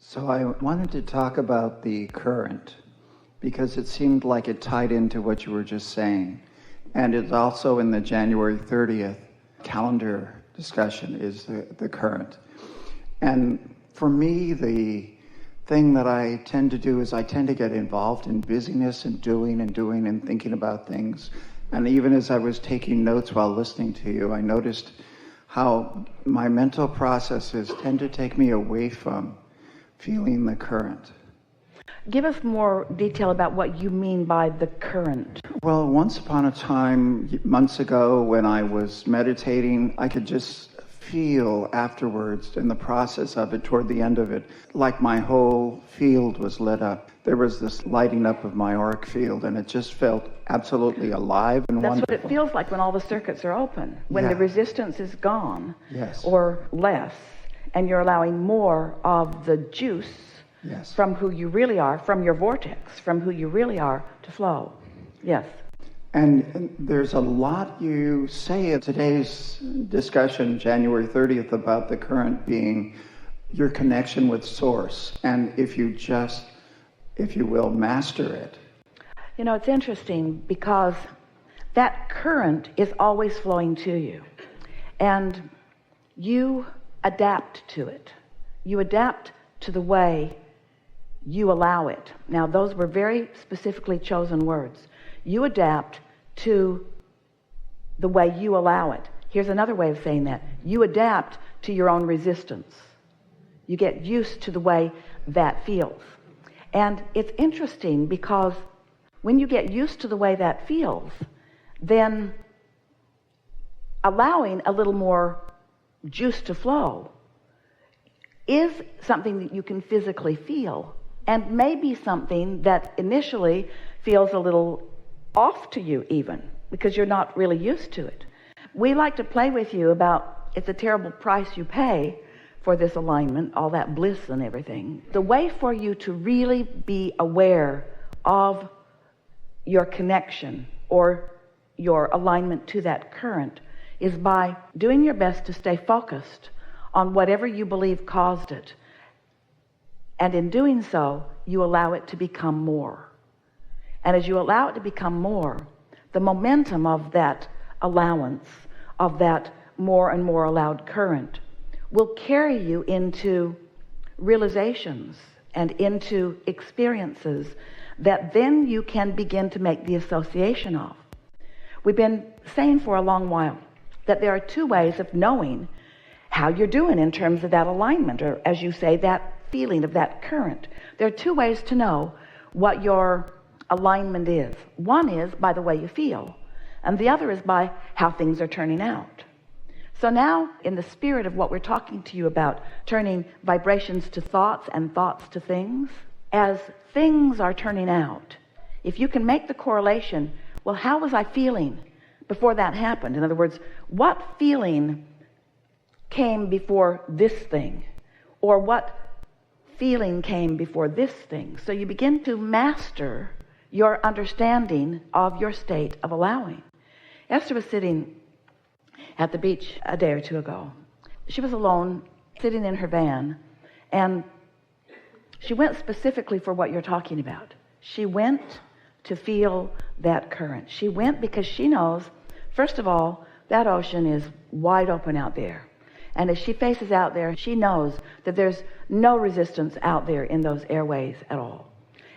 So I wanted to talk about the current because it seemed like it tied into what you were just saying. And it's also in the January 30th calendar discussion is the current. And for me, the thing that I tend to do is I tend to get involved in busyness and doing and thinking about things. And even as I was taking notes while listening to you, I noticed how my mental processes tend to take me away from feeling the current. Give us more detail about what you mean by the current. Well, once upon a time, months ago, when I was meditating, I could just feel afterwards in the process of it, toward the end of it, like my whole field was lit up. There was this lighting up of my auric field, and it just felt absolutely alive and That's wonderful. what it feels like when all the circuits are open, when the resistance is gone, Yes. or less, and you're allowing more of the juice Yes. from who you really are, from your vortex, from who you really are, to flow. Yes. And there's a lot you say in today's discussion, January 30th, about the current being your connection with Source. And if you just, if you will, master it. You know, it's interesting because that current is always flowing to you. And you adapt to it. You adapt to the way you allow it. Now, those were very specifically chosen words. You adapt to the way you allow it. Here's another way of saying that. You adapt to your own resistance. You get used to the way that feels. And it's interesting because when you get used to the way that feels, then allowing a little more juice to flow is something that you can physically feel, and maybe something that initially feels a little off to you even, because you're not really used to it. We like to play with you about it's a terrible price you pay for this alignment, all that bliss and everything. The way for you to really be aware of your connection or your alignment to that current is by doing your best to stay focused on whatever you believe caused it. And in doing so, you allow it to become more. And as you allow it to become more, the momentum of that allowance, of that more and more allowed current, will carry you into realizations and into experiences that then you can begin to make the association of. We've been saying for a long while that there are two ways of knowing how you're doing in terms of that alignment, or as you say, that feeling of that current. There are two ways to know what your alignment is. One is by the way you feel, and the other is by how things are turning out. So now, in the spirit of what we're talking to you about, turning vibrations to thoughts and thoughts to things, as things are turning out, if you can make the correlation, well, how was I feeling before that happened? In other words, what feeling came before this thing? Or what feeling came before this thing? So you begin to master your understanding of your state of allowing. Esther was sitting at the beach a day or two ago. She was alone, sitting in her van, and she went specifically for what you're talking about. She went to feel that current. She went because she knows, first of all, that ocean is wide open out there. And as she faces out there, she knows that there's no resistance out there in those airways at all.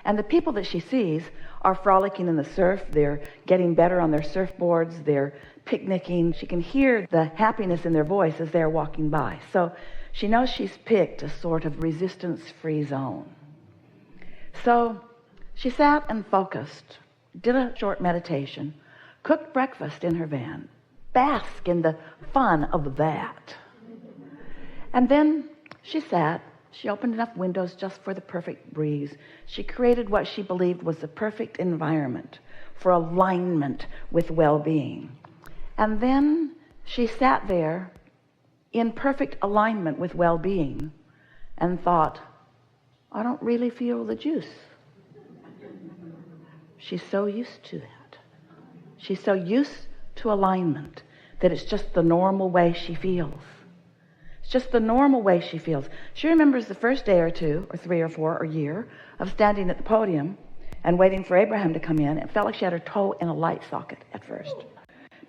And the people that she sees are frolicking in the surf. They're getting better on their surfboards. They're picnicking. She can hear the happiness in their voice as they're walking by. So she knows she's picked a sort of resistance-free zone. So she sat and focused, did a short meditation, cooked breakfast in her van, basked in the fun of that. And then she sat. She opened enough windows just for the perfect breeze. She created what she believed was the perfect environment for alignment with well-being. And then she sat there in perfect alignment with well-being and thought, I don't really feel the juice. She's so used to that. She's so used to alignment that it's just the normal way she feels. It's just the normal way she feels. She remembers the first day or two, or 3 or 4, or year of standing at the podium and waiting for Abraham to come in. It felt like she had her toe in a light socket at first,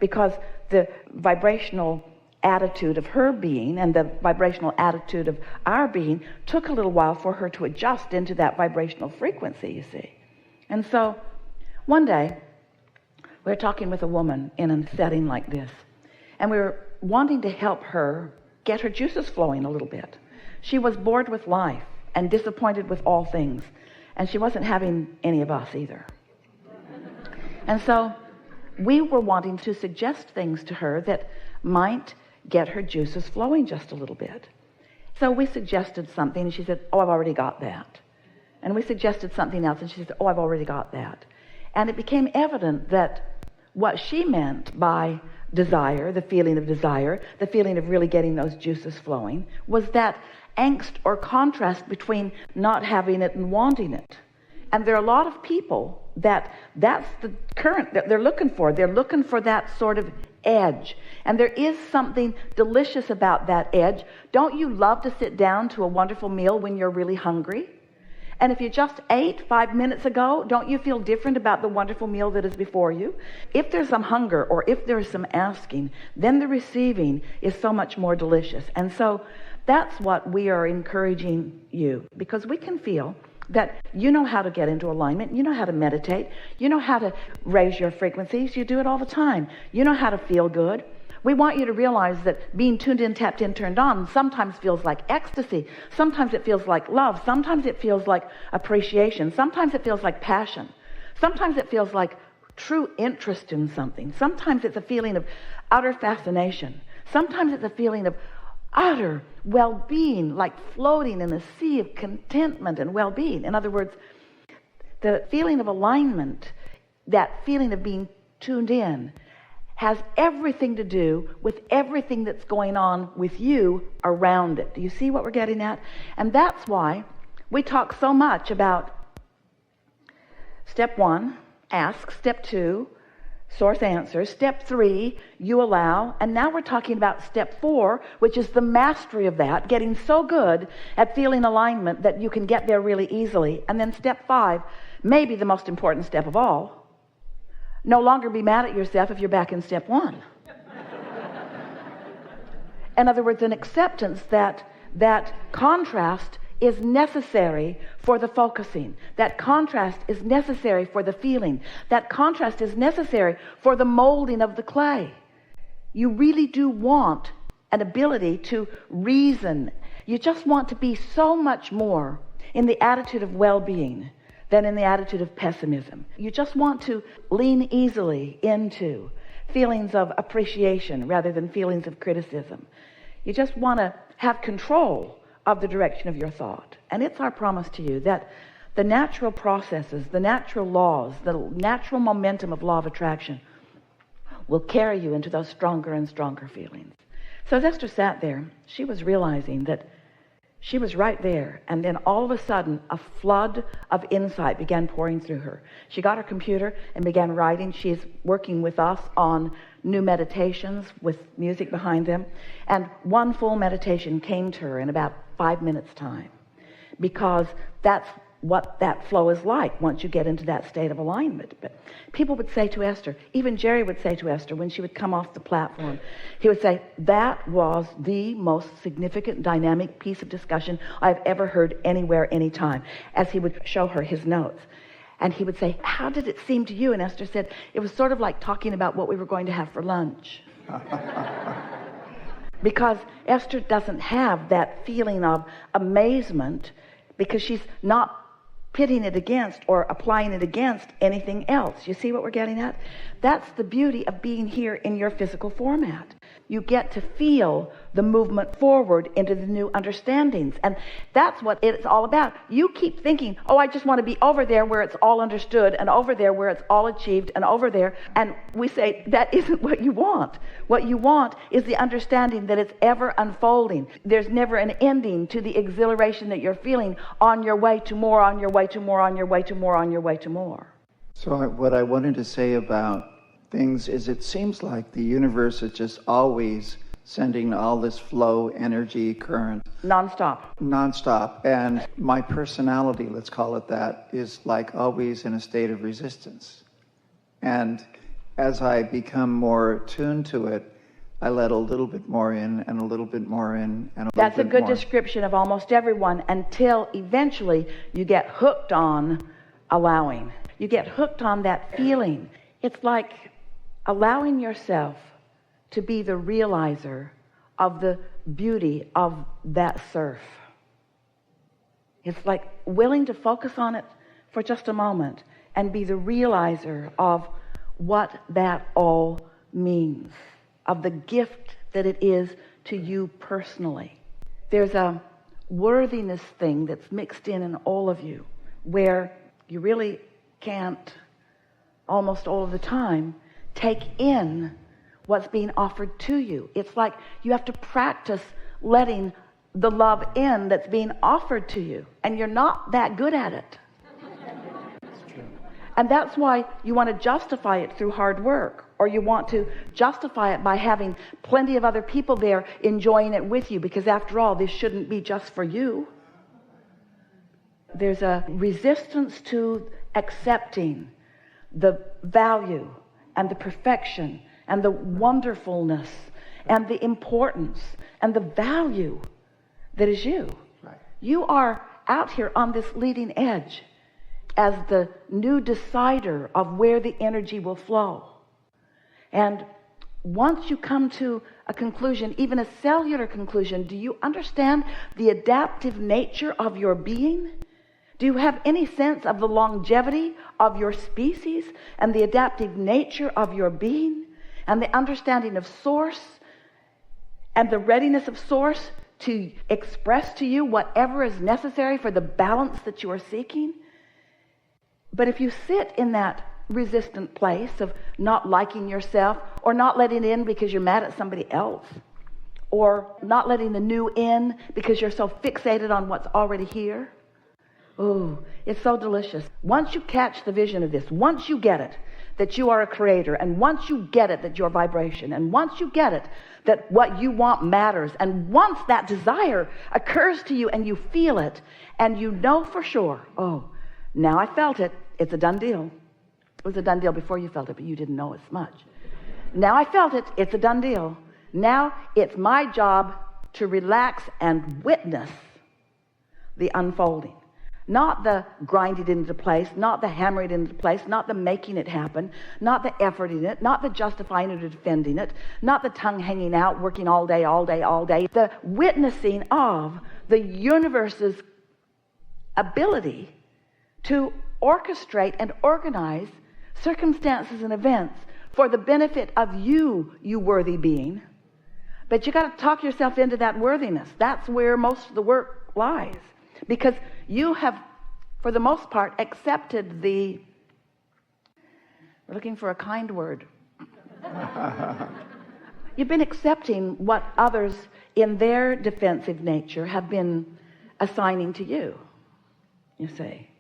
because the vibrational attitude of her being and the vibrational attitude of our being took a little while for her to adjust into that vibrational frequency, you see. And so one day we were talking with a woman in a setting like this, and we were wanting to help her get her juices flowing a little bit. She was bored with life and disappointed with all things, and she wasn't having any of us either. And so we were wanting to suggest things to her that might get her juices flowing just a little bit. So we suggested something, and she said, oh, I've already got that. And we suggested something else, and she said, oh, I've already got that. And it became evident that what she meant by desire, the feeling of really getting those juices flowing, was that angst or contrast between not having it and wanting it. And there are a lot of people that's the current that they're looking for. They're looking for that sort of edge. And there is something delicious about that edge. Don't you love to sit down to a wonderful meal when you're really hungry? And if you just ate 5 minutes ago, don't you feel different about the wonderful meal that is before you? If there's some hunger or if there's some asking, then the receiving is so much more delicious. And so that's what we are encouraging you, because we can feel that you know how to get into alignment, you know how to meditate, you know how to raise your frequencies, you do it all the time. You know how to feel good. We want you to realize that being tuned in, tapped in, turned on sometimes feels like ecstasy. Sometimes it feels like love. Sometimes it feels like appreciation. Sometimes it feels like passion. Sometimes it feels like true interest in something. Sometimes it's a feeling of utter fascination. Sometimes it's a feeling of utter well-being, like floating in a sea of contentment and well-being. In other words, the feeling of alignment, that feeling of being tuned in, has everything to do with everything that's going on with you around it. Do you see what we're getting at? And that's why we talk so much about step 1, ask, step 2, source answers, step 3, you allow, and now we're talking about step 4, which is the mastery of that, getting so good at feeling alignment that you can get there really easily. And then step 5, maybe the most important step of all, no longer be mad at yourself if you're back in step 1. In other words, an acceptance that contrast is necessary for the focusing. That contrast is necessary for the feeling. That contrast is necessary for the molding of the clay. You really do want an ability to reason. You just want to be so much more in the attitude of well-being than in the attitude of pessimism. You just want to lean easily into feelings of appreciation rather than feelings of criticism. You just want to have control of the direction of your thought. And it's our promise to you that the natural processes, the natural laws, the natural momentum of law of attraction will carry you into those stronger and stronger feelings. So as Esther sat there, she was realizing that she was right there, and then all of a sudden a flood of insight began pouring through her. She got her computer and began writing. She's working with us on new meditations with music behind them, and one full meditation came to her in about 5 minutes time, because that's what that flow is like once you get into that state of alignment. But people would say to Esther, even Jerry would say to Esther when she would come off the platform, he would say, that was the most significant dynamic piece of discussion I've ever heard anywhere, anytime, as he would show her his notes. And he would say, how did it seem to you? And Esther said, it was sort of like talking about what we were going to have for lunch. Because Esther doesn't have that feeling of amazement, because she's not pitting it against or applying it against anything else. You see what we're getting at? That's the beauty of being here in your physical format. You get to feel the movement forward into the new understandings. And that's what it's all about. You keep thinking, oh, I just want to be over there where it's all understood, and over there where it's all achieved, and over there. And we say, that isn't what you want. What you want is the understanding that it's ever unfolding. There's never an ending to the exhilaration that you're feeling on your way to more, on your way to more, on your way to more, on your way to more. So what I wanted to say about things is, it seems like the universe is just always sending all this flow, energy, current, Nonstop. nonstop. And my personality, let's call it that, is like always in a state of resistance. And as I become more tuned to it, I let a little bit more in and a little bit more in and a That's a little bit good more. description of almost everyone until eventually you get hooked on allowing. You get hooked on that feeling. It's like allowing yourself to be the realizer of the beauty of that surf. It's like willing to focus on it for just a moment and be the realizer of what that all means, of the gift that it is to you personally. There's a worthiness thing that's mixed in all of you where you really can't, almost all of the time, take in what's being offered to you. It's like you have to practice letting the love in that's being offered to you, and you're not that good at it. And that's why you want to justify it through hard work, or you want to justify it by having plenty of other people there enjoying it with you, because after all, this shouldn't be just for you. There's a resistance to accepting the value and the perfection and the wonderfulness and the importance and the value that is you. Right. You are out here on this leading edge as the new decider of where the energy will flow. And once you come to a conclusion, even a cellular conclusion, do you understand the adaptive nature of your being? Do you have any sense of the longevity of your species and the adaptive nature of your being and the understanding of source and the readiness of source to express to you whatever is necessary for the balance that you are seeking? But if you sit in that resistant place of not liking yourself, or not letting in because you're mad at somebody else, or not letting the new in because you're so fixated on what's already here, oh, it's so delicious. Once you catch the vision of this, once you get it, that you are a creator, and once you get it, that you're vibration, and once you get it, that what you want matters, and once that desire occurs to you and you feel it, and you know for sure, oh, now I felt it, it's a done deal. It was a done deal before you felt it, but you didn't know as much. Now I felt it, it's a done deal. Now it's my job to relax and witness the unfolding. Not the grind it into place, not the hammer it into place, not the making it happen, not the effort in it, not the justifying it or defending it, not the tongue hanging out, working all day, all day, all day. The witnessing of the universe's ability to orchestrate and organize circumstances and events for the benefit of you, you worthy being. But you got to talk yourself into that worthiness. That's where most of the work lies. Because you have, for the most part, accepted we're looking for a kind word. You've been accepting what others in their defensive nature have been assigning to you, you see.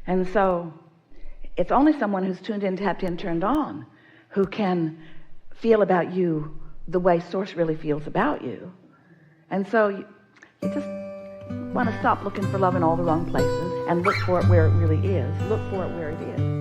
And so it's only someone who's tuned in, tapped in, turned on who can feel about you the way Source really feels about you. And so you just want to stop looking for love in all the wrong places and look for it where it really is. Look for it where it is.